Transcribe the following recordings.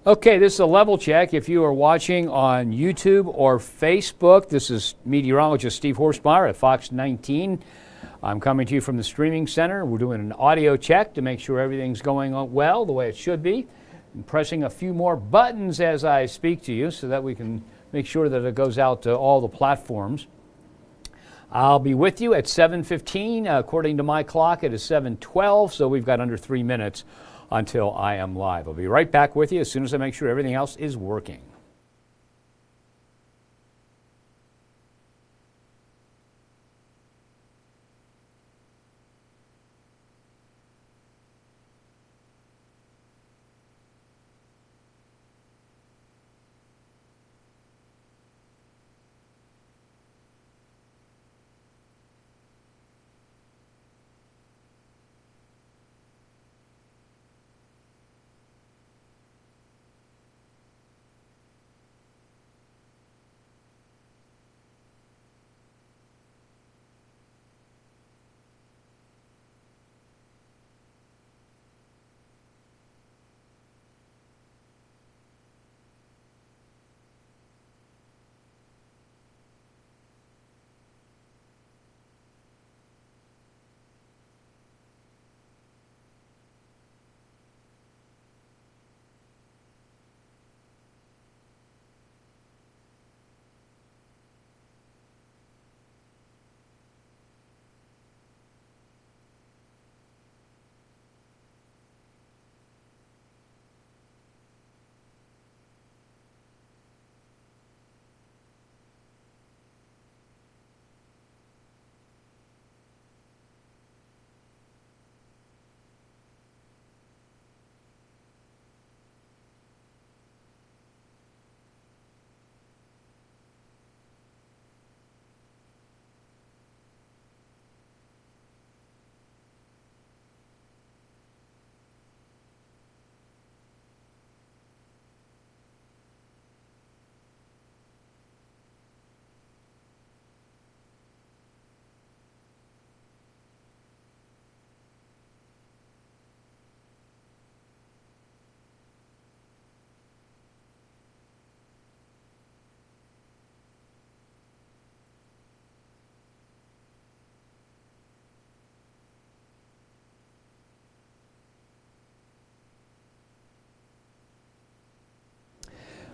Okay, this is a level check. If you are watching on YouTube or Facebook, this is meteorologist Steve Horstmeyer at Fox 19. I'm coming to you from the streaming center. We're doing an audio check to make sure everything's going on well, the way it should be. I'm pressing a few more buttons as I speak to you so that we can make sure that it goes out to all the platforms. I'll be with you at 7:15. According to my clock, it is 7:12, so we've got under 3 minutes until I am live. I'll be right back with you as soon as I make sure everything else is working.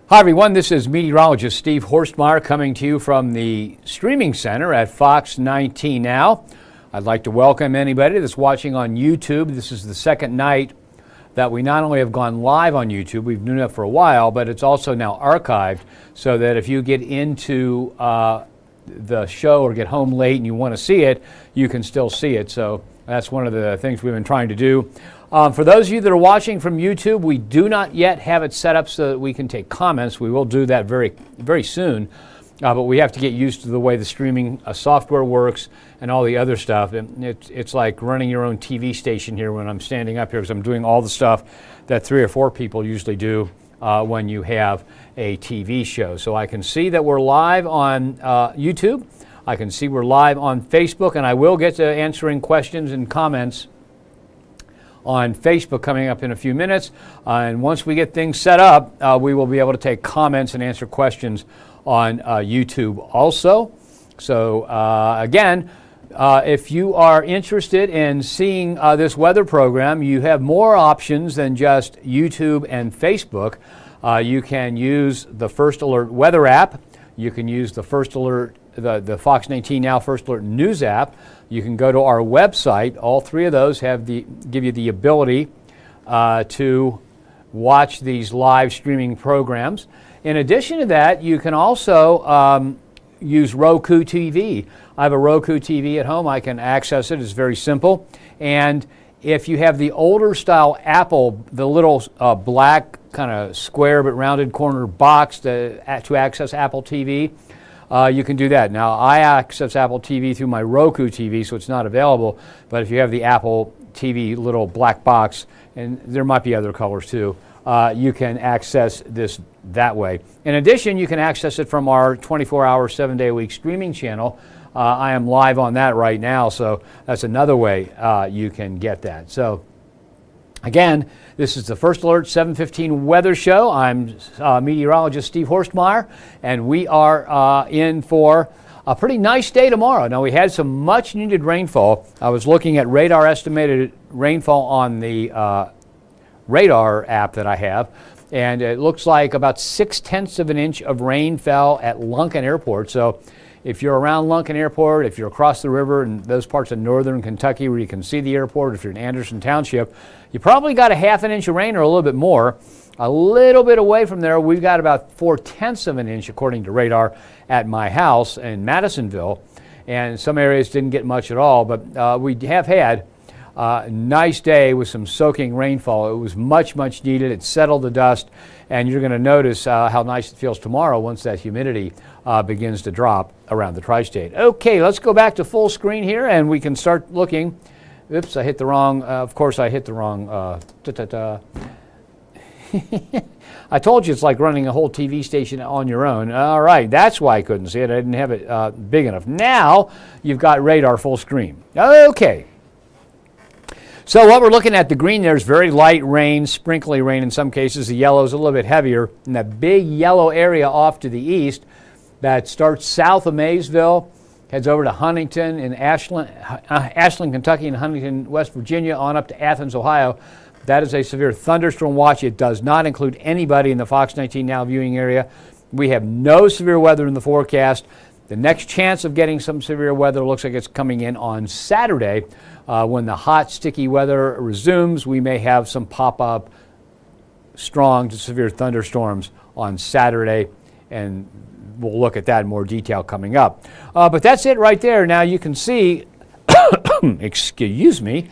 Hi everyone, this is meteorologist Steve Horstmeyer coming to you from the streaming center at Fox 19 now. I'd like to welcome anybody that's watching on YouTube. This is the second night that we not only have gone live on YouTube, we've been doing that for a while, but it's also now archived so that if you get into the show or get home late and you want to see it, you can still see it. So that's one of the things we've been trying to do. For those of you that are watching from YouTube, we do not yet have it set up so that we can take comments. We will do that very, very soon, but we have to get used to the way the streaming software works and all the other stuff. It's like running your own TV station here when I'm standing up here because I'm doing all the stuff that 3 or 4 people usually do when you have a TV show. So I can see that we're live on YouTube. I can see we're live on Facebook, and I will get to answering questions and comments on Facebook coming up in a few minutes. And once we get things set up, we will be able to take comments and answer questions on YouTube also. So again, if you are interested in seeing this weather program, you have more options than just YouTube and Facebook. You can use the First Alert Weather app. You can use the First Alert, the Fox 19 Now First Alert News app. You can go to our website. All 3 of those give you the ability to watch these live streaming programs. In addition to that, you can also use Roku TV. I have a Roku TV at home. I can access it. It's very simple. And if you have the older style Apple, the little black kind of square but rounded corner box to access Apple TV, you can do that. Now, I access Apple TV through my Roku TV, so it's not available. But if you have the Apple TV little black box, and there might be other colors too, you can access this that way. In addition, you can access it from our 24-hour, 7-day-a-week streaming channel. I am live on that right now, so that's another way you can get that. So Again, this is the First Alert 7:15 Weather Show. I'm meteorologist Steve Horstmeyer, and we are in for a pretty nice day tomorrow. Now, we had some much-needed rainfall. I was looking at radar estimated rainfall on the radar app that I have, and it looks like about 0.6 of an inch of rain fell at Lunkin Airport. So if you're around Lunkin Airport, if you're across the river in those parts of northern Kentucky where you can see the airport, if you're in Anderson Township, you probably got a 0.5 inch of rain or a little bit more. A little bit away from there, we've got about 0.4 of an inch, according to radar, at my house in Madisonville. And some areas didn't get much at all, but we have had a nice day with some soaking rainfall. It was much, much needed. It settled the dust, and you're going to notice how nice it feels tomorrow once that humidity begins to drop around the tri-state. Okay, let's go back to full screen here, and we can start looking. Oops, I hit the wrong, of course I hit the wrong, I told you it's like running a whole TV station on your own. All right, that's why I couldn't see it. I didn't have it big enough. Now you've got radar full screen. Okay. So what we're looking at, the green there is very light rain, sprinkly rain in some cases. The yellow is a little bit heavier. And that big yellow area off to the east that starts south of Maysville, heads over to Huntington and Ashland, Kentucky, and Huntington, West Virginia, on up to Athens, Ohio. That is a severe thunderstorm watch. It does not include anybody in the Fox 19 Now viewing area. We have no severe weather in the forecast. The next chance of getting some severe weather looks like it's coming in on Saturday. When the hot, sticky weather resumes, we may have some pop-up strong to severe thunderstorms on Saturday, and we'll look at that in more detail coming up. But that's it right there. Now you can see, excuse me,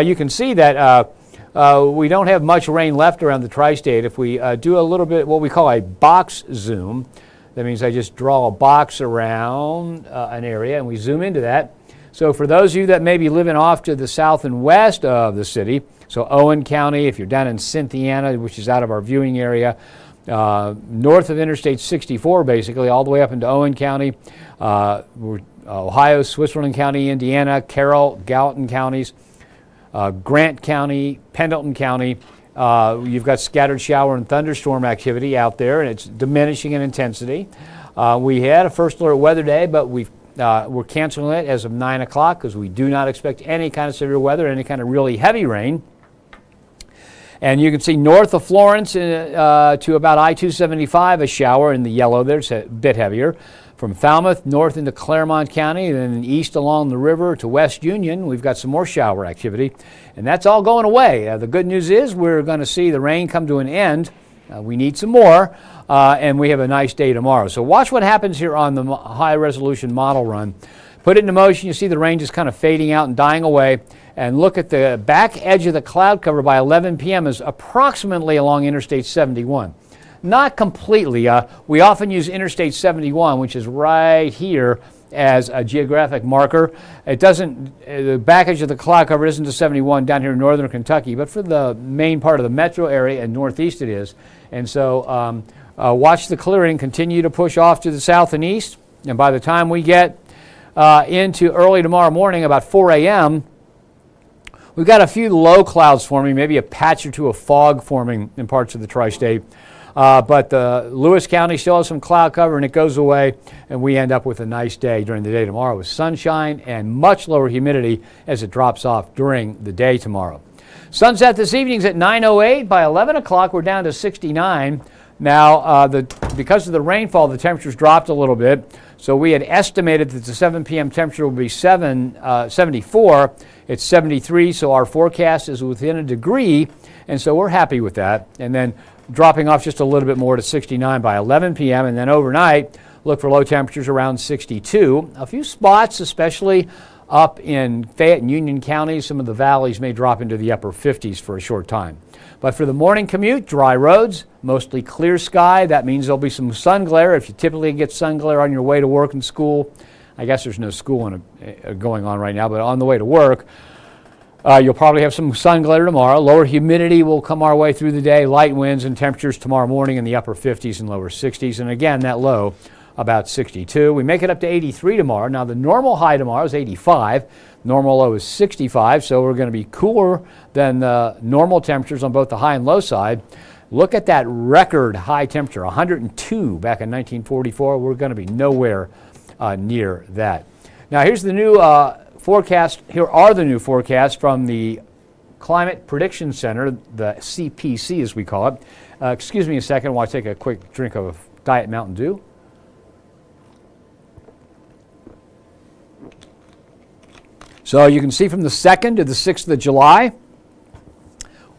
you can see that we don't have much rain left around the tri-state. If we do a little bit what we call a box zoom, that means I just draw a box around an area and we zoom into that. So for those of you that may be living off to the south and west of the city, so Owen County, if you're down in Cincinnati, which is out of our viewing area, north of Interstate 64 basically, all the way up into Owen County, Ohio, Switzerland County, Indiana, Carroll, Gallatin counties, Grant County, Pendleton County, you've got scattered shower and thunderstorm activity out there, and it's diminishing in intensity. We had a first alert weather day, but we're canceling it as of 9 o'clock because we do not expect any kind of severe weather, any kind of really heavy rain. And you can see north of Florence to about I-275, a shower in the yellow there, it's a bit heavier. From Falmouth north into Claremont County, and then east along the river to West Union, we've got some more shower activity. And that's all going away. The good news is we're going to see the rain come to an end. We need some more, and we have a nice day tomorrow. So watch what happens here on the high-resolution model run. Put it into motion. You see the rain just kind of fading out and dying away. And look at the back edge of the cloud cover by 11 p.m. is approximately along Interstate 71. Not completely. We often use Interstate 71, which is right here, as a geographic marker. It doesn't, the back edge of the cloud cover isn't to 71 down here in northern Kentucky, but for the main part of the metro area and northeast it is. And so watch the clearing continue to push off to the south and east. And by the time we get into early tomorrow morning, about 4 a.m., we've got a few low clouds forming, maybe a patch or two of fog forming in parts of the tri-state. But Lewis County still has some cloud cover, and it goes away, and we end up with a nice day during the day tomorrow with sunshine and much lower humidity as it drops off during the day tomorrow. Sunset this evening is at 9:08. By 11 o'clock, we're down to 69. Now, because of the rainfall, the temperature's dropped a little bit. So we had estimated that the 7 p.m. temperature would be 74. It's 73, so our forecast is within a degree, and so we're happy with that. And then dropping off just a little bit more to 69 by 11 p.m. And then overnight, look for low temperatures around 62. A few spots, especially up in Fayette and Union counties, some of the valleys may drop into the upper 50s for a short time. But for the morning commute, dry roads, mostly clear sky. That means there'll be some sun glare. If you typically get sun glare on your way to work and school, I guess there's no school going on right now, but on the way to work, you'll probably have some sun glare tomorrow. Lower humidity will come our way through the day. Light winds and temperatures tomorrow morning in the upper 50s and lower 60s. And again, that low about 62. We make it up to 83 tomorrow. Now the normal high tomorrow is 85. Normal low is 65, so we're going to be cooler than the normal temperatures on both the high and low side. Look at that record high temperature, 102 back in 1944. We're going to be nowhere near that. Now here's the new forecast. Here are the new forecasts from the Climate Prediction Center, the CPC as we call it. Excuse me a second while I take a quick drink of Diet Mountain Dew. So you can see from the 2nd to the 6th of July,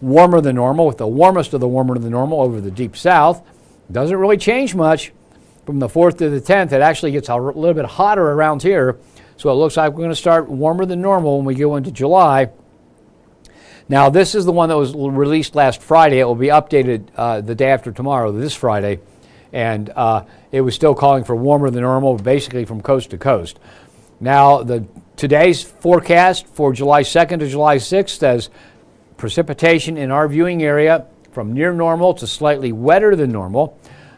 warmer than normal, with the warmest of the warmer than normal over the deep south. Doesn't really change much. From the 4th to the 10th, it actually gets a little bit hotter around here. So it looks like we're going to start warmer than normal when we go into July. Now this is the one that was released last Friday. It will be updated the day after tomorrow, this Friday. And it was still calling for warmer than normal, basically from coast to coast. Now today's forecast for July 2nd to July 6th says precipitation in our viewing area from near normal to slightly wetter than normal.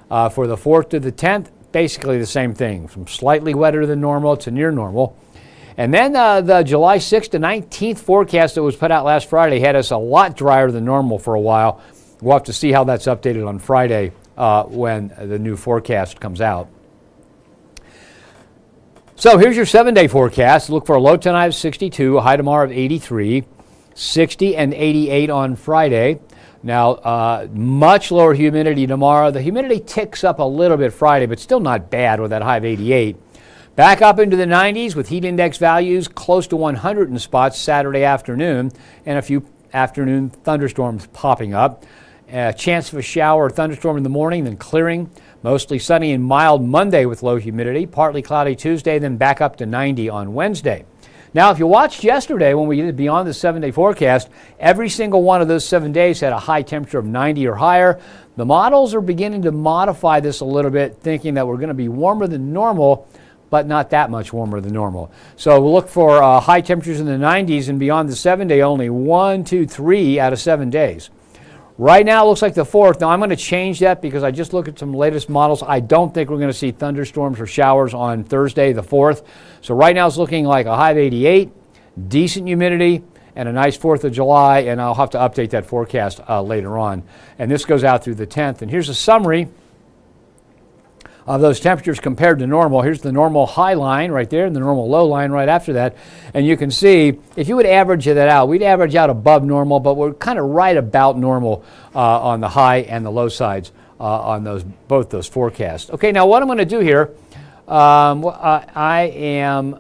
For the 4th to the 10th, basically the same thing, from slightly wetter than normal to near normal. And then the July 6th to 19th forecast that was put out last Friday had us a lot drier than normal for a while. We'll have to see how that's updated on Friday when the new forecast comes out. So here's your 7-day forecast. Look for a low tonight of 62, a high tomorrow of 83, 60 and 88 on Friday. Now, much lower humidity tomorrow. The humidity ticks up a little bit Friday, but still not bad with that high of 88. Back up into the 90s with heat index values close to 100 in spots Saturday afternoon, and a few afternoon thunderstorms popping up. Chance of a shower or thunderstorm in the morning, then clearing. Mostly sunny and mild Monday with low humidity. Partly cloudy Tuesday, then back up to 90 on Wednesday. Now, if you watched yesterday when we did beyond the 7-day forecast, every single one of those 7 days had a high temperature of 90 or higher. The models are beginning to modify this a little bit, thinking that we're going to be warmer than normal, but not that much warmer than normal. So we'll look for high temperatures in the 90s and beyond the 7-day, only 1, 2, 3 out of 7 days. Right now it looks like the 4th. Now I'm going to change that because I just looked at some latest models. I don't think we're going to see thunderstorms or showers on Thursday the 4th. So right now it's looking like a high of 88, decent humidity, and a nice 4th of July, and I'll have to update that forecast later on. And this goes out through the 10th. And here's a summary of those temperatures compared to normal. Here's the normal high line right there and the normal low line right after that. And you can see, if you would average that out, we'd average out above normal, but we're kind of right about normal on the high and the low sides on both those forecasts. Okay, now what I'm going to do here, I am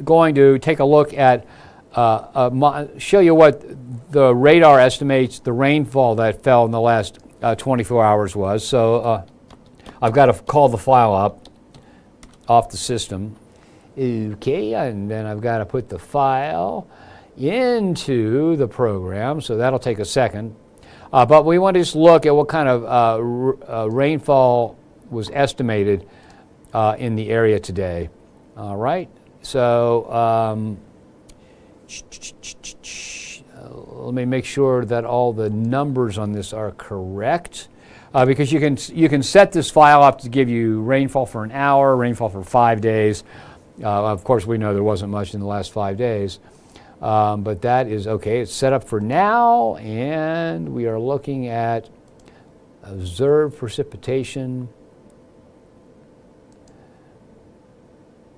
going to take a look at, show you what the radar estimates the rainfall that fell in the last 24 hours was. So I've got to call the file up off the system. Okay, and then I've got to put the file into the program, so that'll take a second. But we want to just look at what kind of rainfall was estimated in the area today. All right, so let me make sure that all the numbers on this are correct. Because you can set this file up to give you rainfall for an hour, rainfall for 5 days. Of course, we know there wasn't much in the last 5 days. But that is okay. It's set up for now, and we are looking at observed precipitation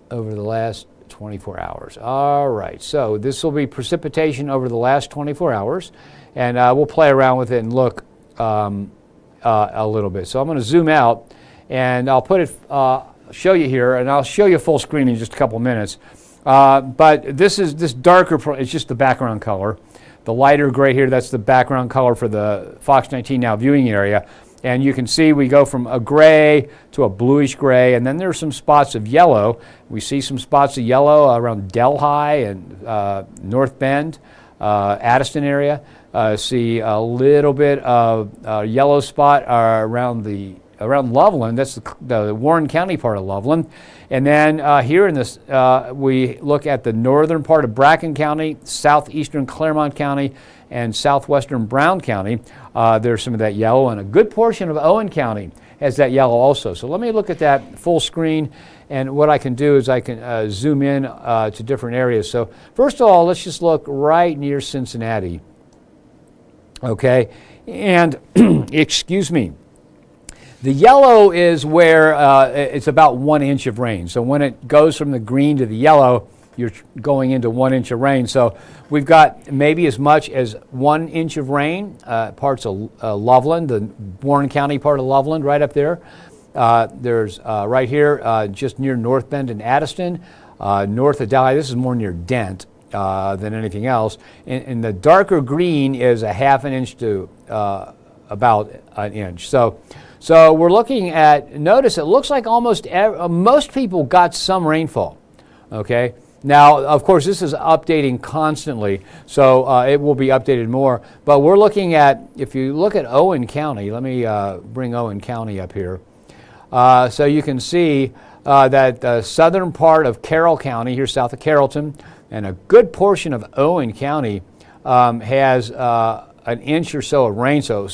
over the last 24 hours. All right, so this will be precipitation over the last 24 hours, and we'll play around with it and look a little bit. So I'm going to zoom out, and I'll put it, show you here, and I'll show you full screen in just a couple minutes. But this darker, it's just the background color. The lighter gray here, that's the background color for the Fox 19 Now viewing area. And you can see we go from a gray to a bluish gray, and then there's some spots of yellow. We see some spots of yellow around Delhi and North Bend, Addison area. See a little bit of yellow spot around the around Loveland. That's the Warren County part of Loveland. And then here in this, we look at the northern part of Bracken County, southeastern Clermont County, and southwestern Brown County. There's some of that yellow, and a good portion of Owen County has that yellow also. So let me look at that full screen, and what I can do is I can zoom in to different areas. So first of all, let's just look right near Cincinnati. Okay, and excuse me. The yellow is where it's about 1 inch of rain. So when it goes from the green to the yellow, you're going into 1 inch of rain. So we've got maybe as much as 1 inch of rain, parts of Loveland, the Warren County part of Loveland right up there. There's right here just near North Bend and Addiston, north of Delhi. This is more near Dent than anything else. And the darker green is a half an inch to about an inch. So we're looking at, notice it looks like almost most people got some rainfall, okay? Now, of course, this is updating constantly, so it will be updated more. But we're looking at, if you look at Owen County, let me bring Owen County up here. So you can see that the southern part of Carroll County, here south of Carrollton, and a good portion of Owen County has an inch or so of rain. So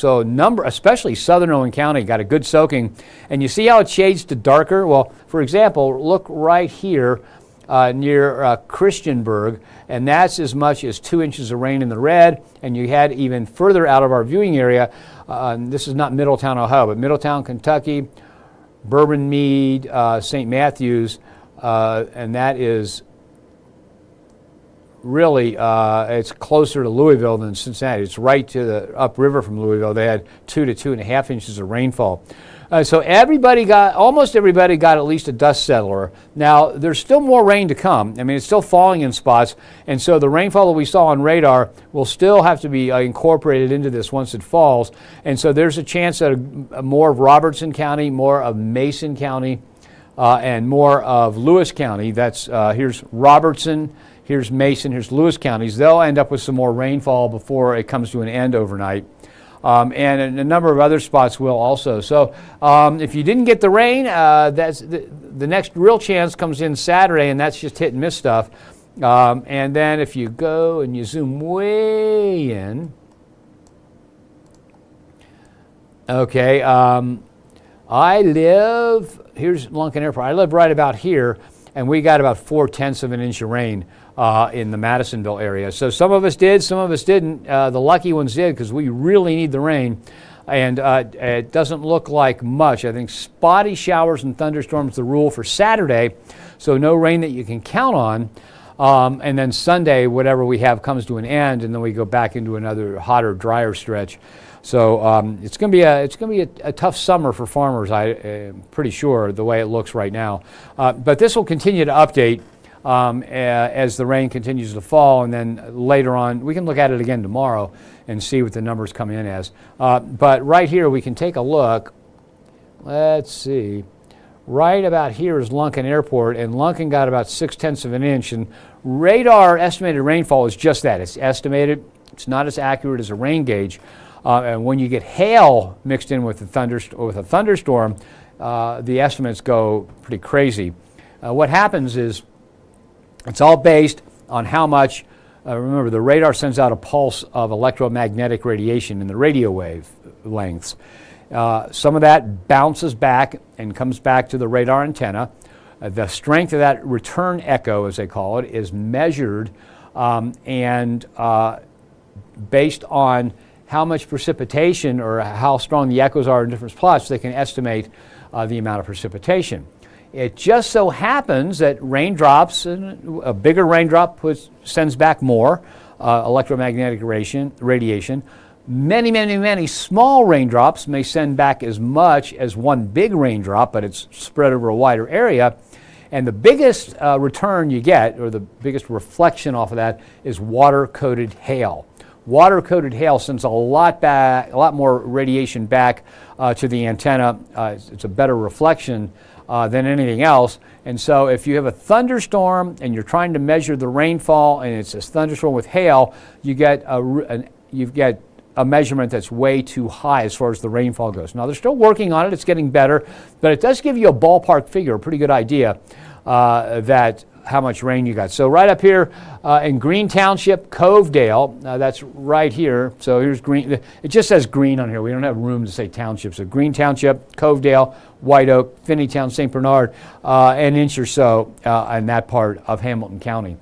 especially southern Owen County got a good soaking. And you see how it shades to darker? Well, for example, look right here near Christiansburg, and that's as much as 2 inches of rain in the red. And you had even further out of our viewing area, this is not Middletown, Ohio, but Middletown, Kentucky, Bourbon Mead, St. Matthews, and that is really, it's closer to Louisville than Cincinnati. It's right to the upriver from Louisville. They had 2 to 2.5 inches of rainfall. So almost everybody got at least a dust settler. Now, there's still more rain to come. I mean, it's still falling in spots. And so the rainfall that we saw on radar will still have to be incorporated into this once it falls. And so there's a chance that more of Robertson County, more of Mason County, and more of Lewis County. That's here's Robertson, here's Mason, here's Lewis counties. They'll end up with some more rainfall before it comes to an end overnight. And a number of other spots will also. So if you didn't get the rain, that's the next real chance comes in Saturday, and that's just hit and miss stuff. And then if you go and you zoom way in, okay, I live, here's Lunken Airport. I live right about here, and we got about 4/10 of an inch of rain in the Madisonville area. So some of us did, some of us didn't. The lucky ones did, because we really need the rain. And it doesn't look like much. I think spotty showers and thunderstorms the rule for Saturday, so no rain that you can count on. And then Sunday, whatever we have comes to an end, and then we go back into another hotter, drier stretch. So it's going to be a tough summer for farmers. I'm pretty sure the way it looks right now. But this will continue to update as the rain continues to fall, and then later on we can look at it again tomorrow and see what the numbers come in as. But right here we can take a look. Let's see. Right about here is Lunken Airport, and Lunken got about 6/10 of an inch. And radar estimated rainfall is just that. It's estimated. It's not as accurate as a rain gauge. And when you get hail mixed in with a thunderstorm, the estimates go pretty crazy. What happens is it's all based on how much. Remember, the radar sends out a pulse of electromagnetic radiation in the radio wave lengths. Some of that bounces back and comes back to the radar antenna. The strength of that return echo, as they call it, is measured and based on how much precipitation or how strong the echoes are in different spots, they can estimate the amount of precipitation. It just so happens that raindrops, a bigger raindrop sends back more electromagnetic radiation. Many small raindrops may send back as much as one big raindrop, but it's spread over a wider area. And the biggest return you get, or the biggest reflection off of that, is water-coated hail. Water-coated hail sends a lot more radiation back to the antenna. It's a better reflection than anything else. And so if you have a thunderstorm and you're trying to measure the rainfall, and it's a thunderstorm with hail, you get a measurement that's way too high as far as the rainfall goes. Now, they're still working on it. It's getting better, but it does give you a ballpark figure, a pretty good idea that how much rain you got. So right up here in Green Township, Covedale, that's right here. So here's Green. It just says Green on here. We don't have room to say township. So Green Township, Covedale, White Oak, Finneytown, St. Bernard, an inch or so in that part of Hamilton County.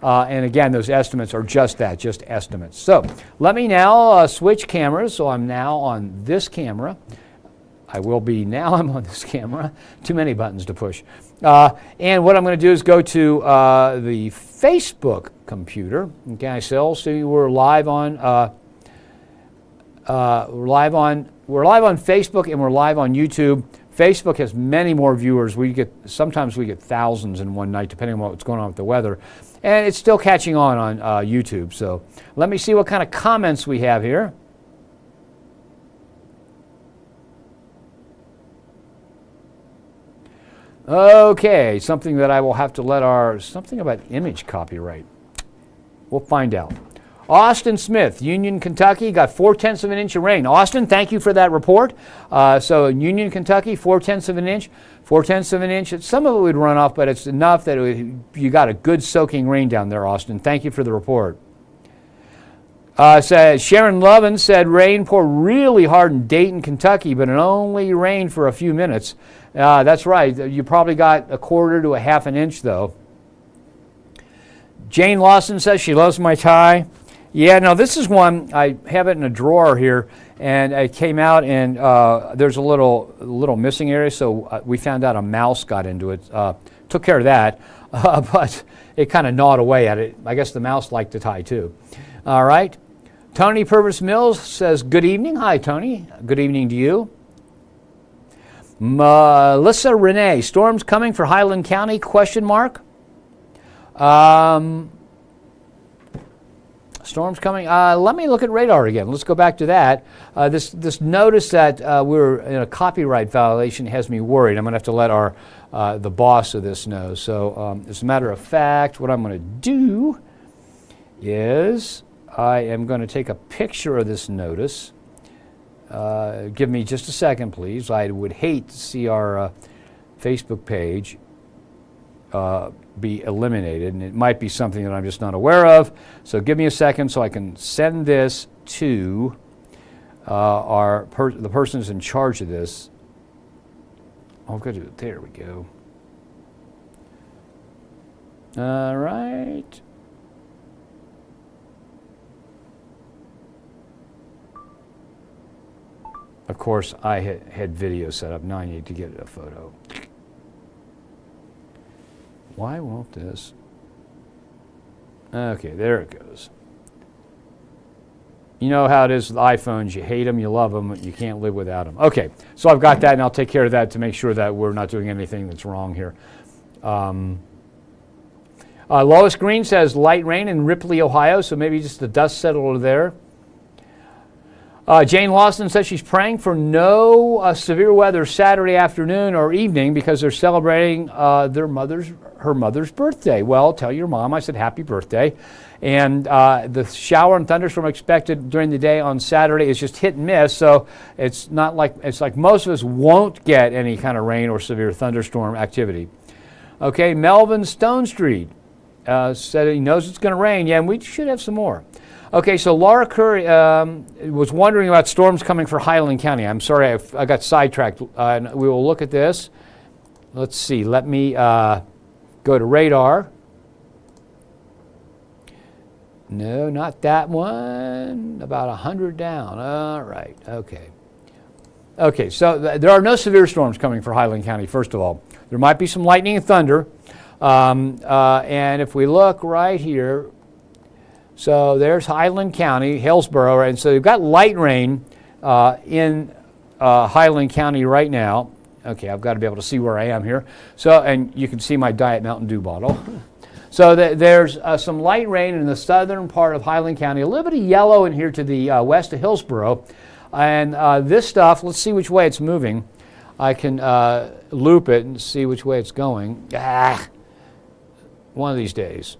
And again, those estimates are just that, just estimates. So let me now switch cameras. So I'm now on this camera. I'm on this camera. Too many buttons to push. And what I'm going to do is go to the Facebook computer. Okay, so we're live on Facebook and we're live on YouTube. Facebook has many more viewers. Sometimes we get thousands in one night, depending on what's going on with the weather. And it's still catching on YouTube. So let me see what kind of comments we have here. Okay, something that I will have to let something about image copyright. We'll find out. Austin Smith, Union, Kentucky, got 4/10 of an inch of rain. Austin, thank you for that report. So in Union, Kentucky, 4/10 of an inch. 4/10 of an inch. Some of it would run off, but it's enough that you got a good soaking rain down there, Austin. Thank you for the report. Sharon Lovin said rain poured really hard in Dayton, Kentucky, but it only rained for a few minutes. That's right. You probably got a quarter to a half an inch, though. Jane Lawson says she loves my tie. Yeah, now this is one, I have it in a drawer here, and it came out, and there's a little missing area, so we found out a mouse got into it. Took care of that, but it kind of gnawed away at it. I guess the mouse liked the tie, too. All right. Tony Purvis Mills says, good evening. Hi, Tony. Good evening to you. Melissa Renee, storms coming for Highland County, question mark? Storms coming. Let me look at radar again. Let's go back to that. This notice that we're in a copyright violation has me worried. I'm going to have to let the boss of this know. So as a matter of fact, what I'm going to do is I am going to take a picture of this notice. Give me just a second, please. I would hate to see our Facebook page be eliminated, and it might be something that I'm just not aware of. So give me a second so I can send this to the person who's in charge of this. Oh, good. There we go. All right. Of course, I had video set up. Now I need to get a photo. Why won't this? Okay, there it goes. You know how it is with iPhones. You hate them, you love them, you can't live without them. Okay, so I've got that, and I'll take care of that to make sure that we're not doing anything that's wrong here. Lois Green says light rain in Ripley, Ohio, so maybe just the dust settled there. Jane Lawson says she's praying for no severe weather Saturday afternoon or evening because they're celebrating her mother's birthday. Well, tell your mom I said happy birthday. And the shower and thunderstorm expected during the day on Saturday is just hit and miss. So it's like most of us won't get any kind of rain or severe thunderstorm activity. Okay, Melvin Stone Street said he knows it's going to rain. Yeah, and we should have some more. Okay, so Laura Curry was wondering about storms coming for Highland County. I'm sorry, I got sidetracked. And we will look at this. Let's see. Let me go to radar. No, not that one. About 100 down. All right. Okay. Okay, so there are no severe storms coming for Highland County, first of all. There might be some lightning and thunder. And if we look right here, so there's Highland County, Hillsborough, and so you've got light rain in Highland County right now. Okay, I've got to be able to see where I am here. So, and you can see my Diet Mountain Dew bottle. So there's some light rain in the southern part of Highland County, a little bit of yellow in here to the west of Hillsborough. And this stuff, let's see which way it's moving. I can loop it and see which way it's going. One of these days.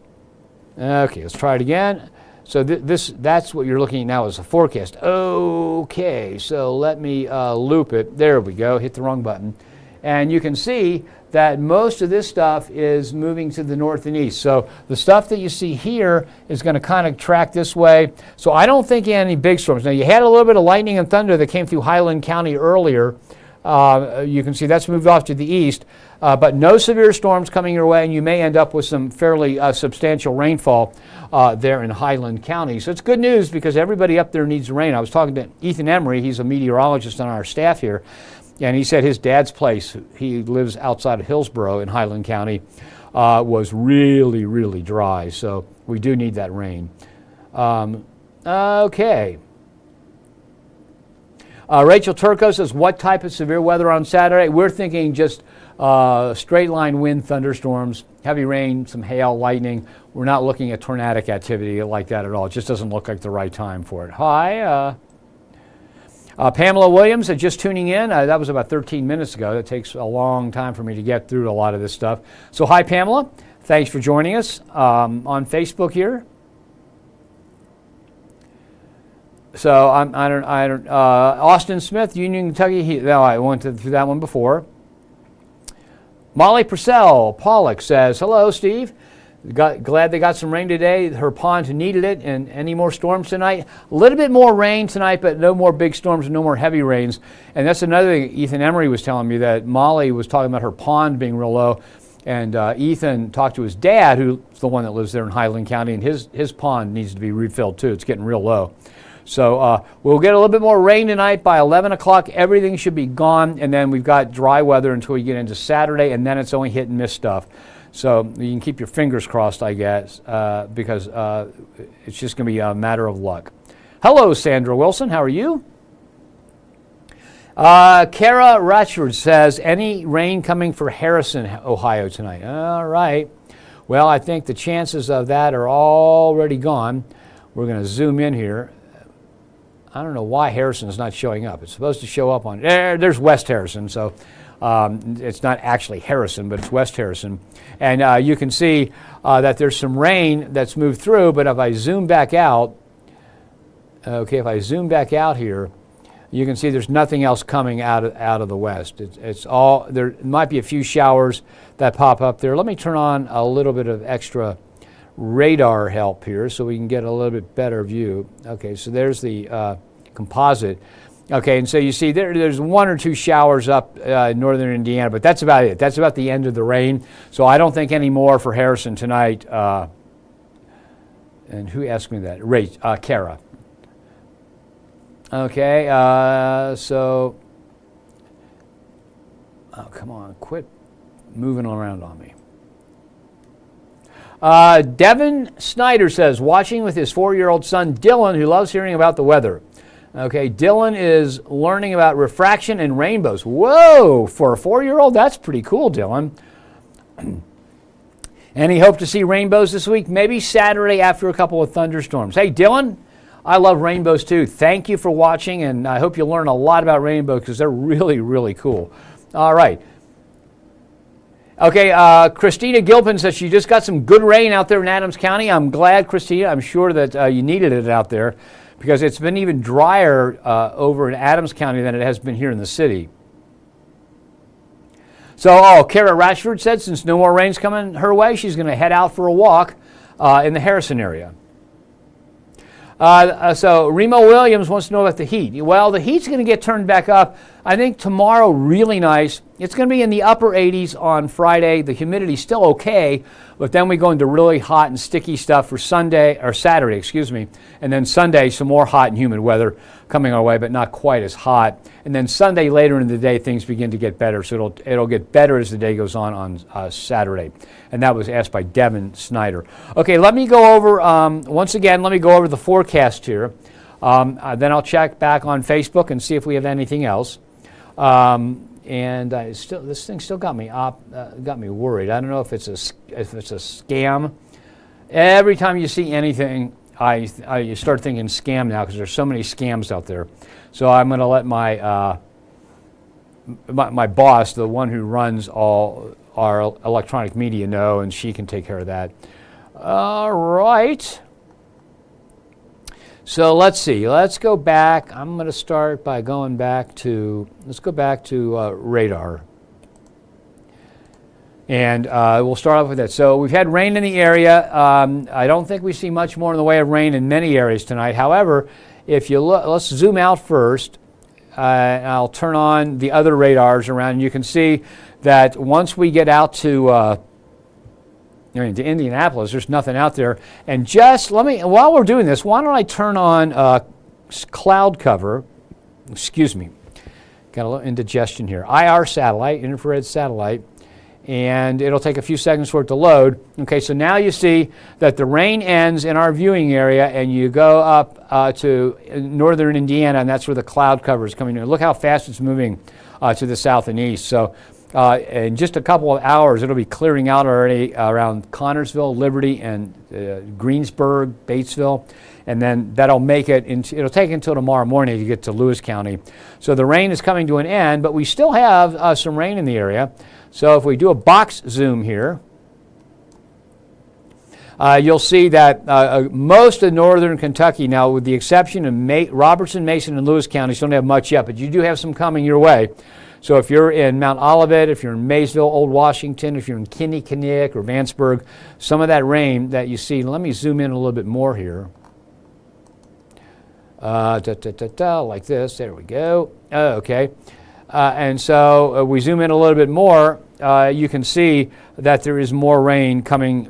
Okay, let's try it again. So that's what you're looking at now as a forecast. Okay, so let me loop it. There we go, hit the wrong button. And you can see that most of this stuff is moving to the north and east. So the stuff that you see here is going to kind of track this way. So I don't think you had any big storms. Now you had a little bit of lightning and thunder that came through Highland County earlier. You can see that's moved off to the east, but no severe storms coming your way, and you may end up with some fairly substantial rainfall there in Highland County. So it's good news because everybody up there needs rain. I was talking to Ethan Emery, he's a meteorologist on our staff here, and he said his dad's place, he lives outside of Hillsborough in Highland County, was really, really dry. So we do need that rain. Okay. Rachel Turco says, what type of severe weather on Saturday? We're thinking just straight line wind, thunderstorms, heavy rain, some hail, lightning. We're not looking at tornadic activity like that at all. It just doesn't look like the right time for it. Hi. Pamela Williams, just tuning in. That was about 13 minutes ago. It takes a long time for me to get through a lot of this stuff. So hi, Pamela. Thanks for joining us on Facebook here. So Austin Smith, Union, Kentucky. No, I went through that one before. Molly Purcell, Pollock says, hello, Steve. Glad they got some rain today. Her pond needed it. And any more storms tonight? A little bit more rain tonight, but no more big storms and no more heavy rains. And that's another thing Ethan Emery was telling me, that Molly was talking about her pond being real low. And Ethan talked to his dad, who's the one that lives there in Highland County, and his pond needs to be refilled too. It's getting real low. So we'll get a little bit more rain tonight. By 11 o'clock, everything should be gone. And then we've got dry weather until we get into Saturday, and then it's only hit and miss stuff. So you can keep your fingers crossed, I guess, because it's just going to be a matter of luck. Hello, Sandra Wilson. How are you? Kara Ratchford says, any rain coming for Harrison, Ohio tonight? All right. Well, I think the chances of that are already gone. We're going to zoom in here. I don't know why Harrison's not showing up. It's supposed to show up on there's West Harrison, so it's not actually Harrison, but it's West Harrison. And you can see that there's some rain that's moved through, but if I zoom back out, if I zoom back out here, you can see there's nothing else coming out of the west. It's all, there might be a few showers that pop up there. Let me turn on a little bit of extra radar help here so we can get a little bit better view. Okay, so there's the composite. Okay, and so you see there's one or two showers up in northern Indiana, but that's about it. That's about the end of the rain. So I don't think any more for Harrison tonight. And who asked me that? Kara. Okay, so, oh, come on, quit moving around on me. Devin Snyder says, watching with his 4-year-old son Dylan, who loves hearing about the weather. Okay, Dylan is learning about refraction and rainbows. Whoa, for a 4-year-old, that's pretty cool, Dylan. And he hoped to see rainbows this week, maybe Saturday after a couple of thunderstorms. Hey, Dylan, I love rainbows too. Thank you for watching, and I hope you learn a lot about rainbows because they're really, really cool. All right. Okay, Christina Gilpin says she just got some good rain out there in Adams County. I'm glad, Christina. I'm sure that you needed it out there because it's been even drier over in Adams County than it has been here in the city. So, Kara Rashford said since no more rain's coming her way, she's going to head out for a walk in the Harrison area. So Remo Williams wants to know about the heat. Well, the heat's going to get turned back up. I think tomorrow, really nice. It's going to be in the upper 80s on Friday. The humidity's still okay, but then we go into really hot and sticky stuff for Sunday, or Saturday, excuse me. And then Sunday, some more hot and humid weather coming our way, but not quite as hot. And then Sunday, later in the day, things begin to get better. So it'll get better as the day goes on Saturday. And that was asked by Devin Snyder. Okay, let me go over, once again, let me go over the forecast here. Then I'll check back on Facebook and see if we have anything else. And this thing still got me worried. I don't know if it's a scam. Every time you see anything, you start thinking scam now because there's so many scams out there. So I'm going to let my boss, the one who runs all our electronic media, know, and she can take care of that. All right. So let's see. Let's go back. I'm going to start by going back to, let's go back to radar. And we'll start off with that. So we've had rain in the area. I don't think we see much more in the way of rain in many areas tonight. However, if you look, let's zoom out first. I'll turn on the other radars around, and you can see that once we get out to Indianapolis, there's nothing out there. And just while we're doing this, why don't I turn on cloud cover? Excuse me, got a little indigestion here. IR satellite, infrared satellite. And it'll take a few seconds for it to load. Okay, so now you see that the rain ends in our viewing area, and you go up to northern Indiana, and that's where the cloud cover is coming in. Look how fast it's moving to the south and east. So in just a couple of hours, it'll be clearing out already around Connorsville, Liberty, and Greensburg, Batesville. And then that'll make it, it'll take until tomorrow morning to get to Lewis County. So the rain is coming to an end, but we still have some rain in the area. So if we do a box zoom here, you'll see that most of northern Kentucky now, with the exception of Robertson, Mason, and Lewis counties, don't have much yet, but you do have some coming your way. So if you're in Mount Olivet, if you're in Maysville, Old Washington, if you're in Kinnikinnick or Vanceburg, some of that rain that you see, let me zoom in a little bit more here. Like this, there we go. Okay. And so we zoom in a little bit more, you can see that there is more rain coming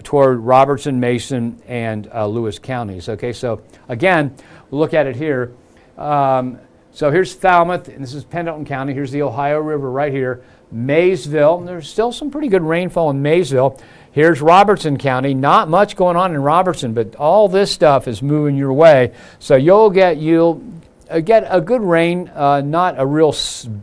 toward Robertson, Mason, and Lewis counties. Okay, so again, we'll look at it here. So here's Falmouth, and this is Pendleton County. Here's the Ohio River right here. Maysville, and there's still some pretty good rainfall in Maysville. Here's Robertson County. Not much going on in Robertson, but all this stuff is moving your way. So you'll get a good rain, not a real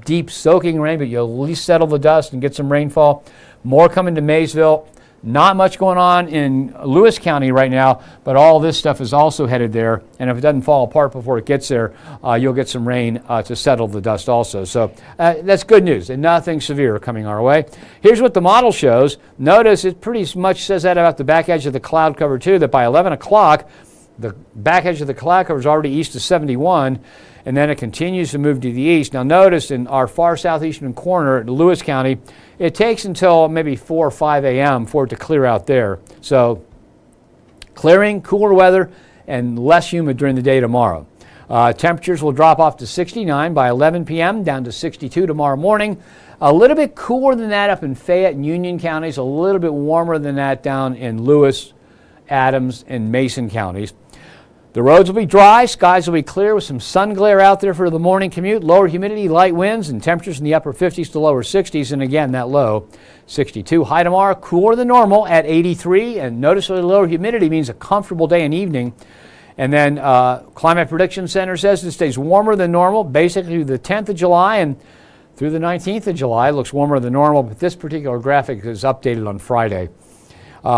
deep soaking rain, but you'll at least settle the dust and get some rainfall. More coming to Maysville. Not much going on in Lewis County right now, but all this stuff is also headed there. And if it doesn't fall apart before it gets there, you'll get some rain to settle the dust also. So that's good news, and nothing severe coming our way. Here's what the model shows. Notice it pretty much says that about the back edge of the cloud cover too, that by 11 o'clock, the back edge of the cloud cover is already east of 71, and then it continues to move to the east. Now notice in our far southeastern corner, Lewis County, it takes until maybe 4 or 5 a.m. for it to clear out there. So clearing, cooler weather, and less humid during the day tomorrow. Temperatures will drop off to 69 by 11 p.m., down to 62 tomorrow morning. A little bit cooler than that up in Fayette and Union counties, a little bit warmer than that down in Lewis, Adams, and Mason counties. The roads will be dry, skies will be clear with some sun glare out there for the morning commute, lower humidity, light winds, and temperatures in the upper 50s to lower 60s, and again, that low, 62. High tomorrow, cooler than normal at 83, and noticeably lower humidity means a comfortable day and evening. And then Climate Prediction Center says it stays warmer than normal, basically the 10th of July and through the 19th of July. It looks warmer than normal, but this particular graphic is updated on Friday.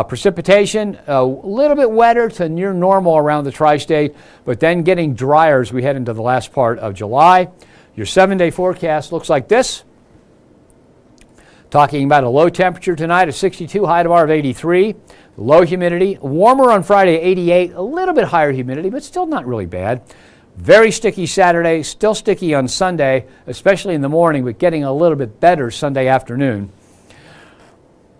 Precipitation, a little bit wetter to near normal around the tri-state, but then getting drier as we head into the last part of July. Your 7-day forecast looks like this. Talking about a low temperature tonight of 62, high tomorrow of 83. Low humidity, warmer on Friday, 88, a little bit higher humidity, but still not really bad. Very sticky Saturday, still sticky on Sunday, especially in the morning, but getting a little bit better Sunday afternoon.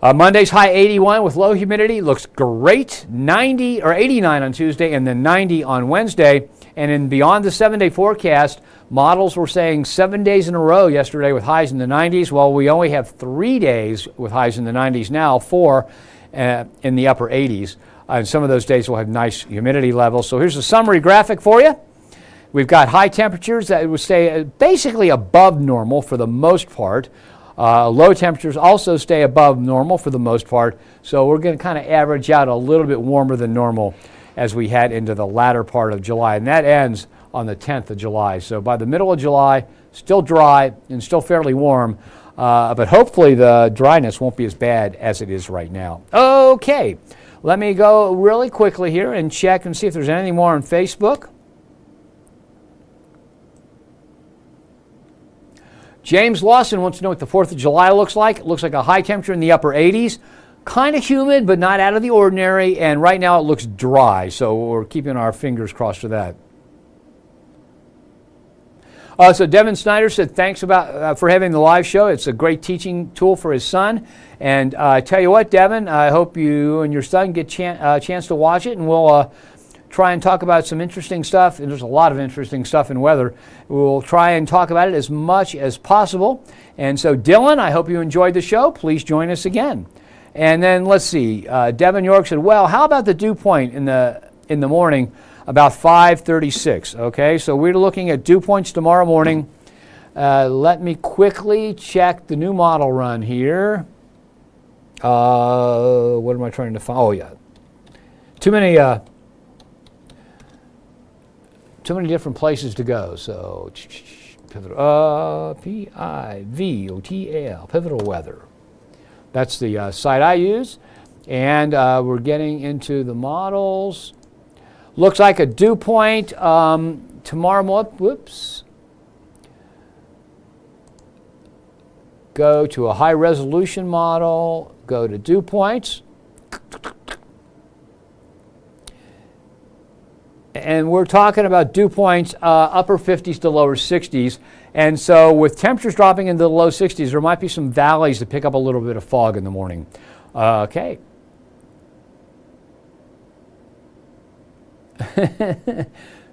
Monday's high 81 with low humidity looks great. 90 or 89 on Tuesday and then 90 on Wednesday. And in beyond the 7-day forecast, models were saying 7 days in a row yesterday with highs in the 90s. Well, we only have 3 days with highs in the 90s now, 4 in the upper 80s. And some of those days will have nice humidity levels. So here's a summary graphic for you. We've got high temperatures that would stay basically above normal for the most part. Low temperatures also stay above normal for the most part, so we're going to kind of average out a little bit warmer than normal as we head into the latter part of July, and that ends on the 10th of July. So by the middle of July, still dry and still fairly warm, but hopefully the dryness won't be as bad as it is right now. Okay, let me go really quickly here and check and see if there's anything more on Facebook. James Lawson wants to know what the 4th of July looks like. It looks like a high temperature in the upper 80s, kind of humid, but not out of the ordinary. And right now it looks dry, so we're keeping our fingers crossed for that. So Devin Snyder said, thanks for having the live show. It's a great teaching tool for his son. And I tell you what, Devin, I hope you and your son get a chance to watch it, and we'll try and talk about some interesting stuff. And there's a lot of interesting stuff in weather. We'll try and talk about it as much as possible. And so, Dylan, I hope you enjoyed the show. Please join us again. And then let's see. Devin York said, well, how about the dew point in the morning? About 5:36. Okay, so we're looking at dew points tomorrow morning. Let me quickly check the new model run here. What am I trying to find? Oh yeah, too many different places to go. So pivotal, P-I-V-O-T-A-L, Pivotal Weather. That's the site I use, and we're getting into the models. Looks like a dew point tomorrow morning. Whoops. Go to a high resolution model. Go to dew points. And we're talking about dew points upper 50s to lower 60s. And so with temperatures dropping into the low 60s, there might be some valleys that pick up a little bit of fog in the morning. Okay.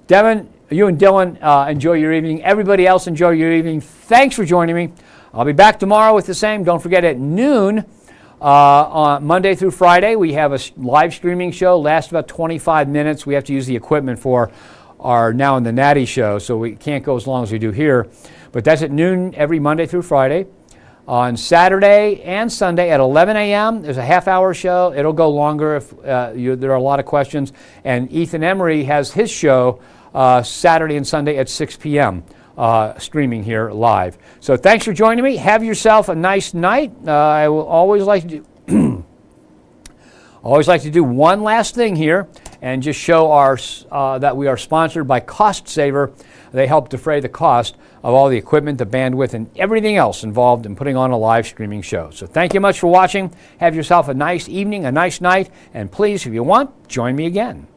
Devin, you and Dylan enjoy your evening. Everybody else enjoy your evening. Thanks for joining me. I'll be back tomorrow with the same. Don't forget at noon on Monday through Friday, we have a live streaming show. Lasts about 25 minutes. We have to use the equipment for our Now in the Natty show, so we can't go as long as we do here. But that's at noon every Monday through Friday. On Saturday and Sunday at 11 a.m., there's a half-hour show. It'll go longer if there are a lot of questions. And Ethan Emery has his show Saturday and Sunday at 6 p.m., streaming here live. So thanks for joining me. Have yourself a nice night. I will always like to do one last thing here and just show that we are sponsored by Cost Saver. They help defray the cost of all the equipment, the bandwidth, and everything else involved in putting on a live streaming show. So thank you much for watching. Have yourself a nice evening, a nice night, and please, if you want, join me again.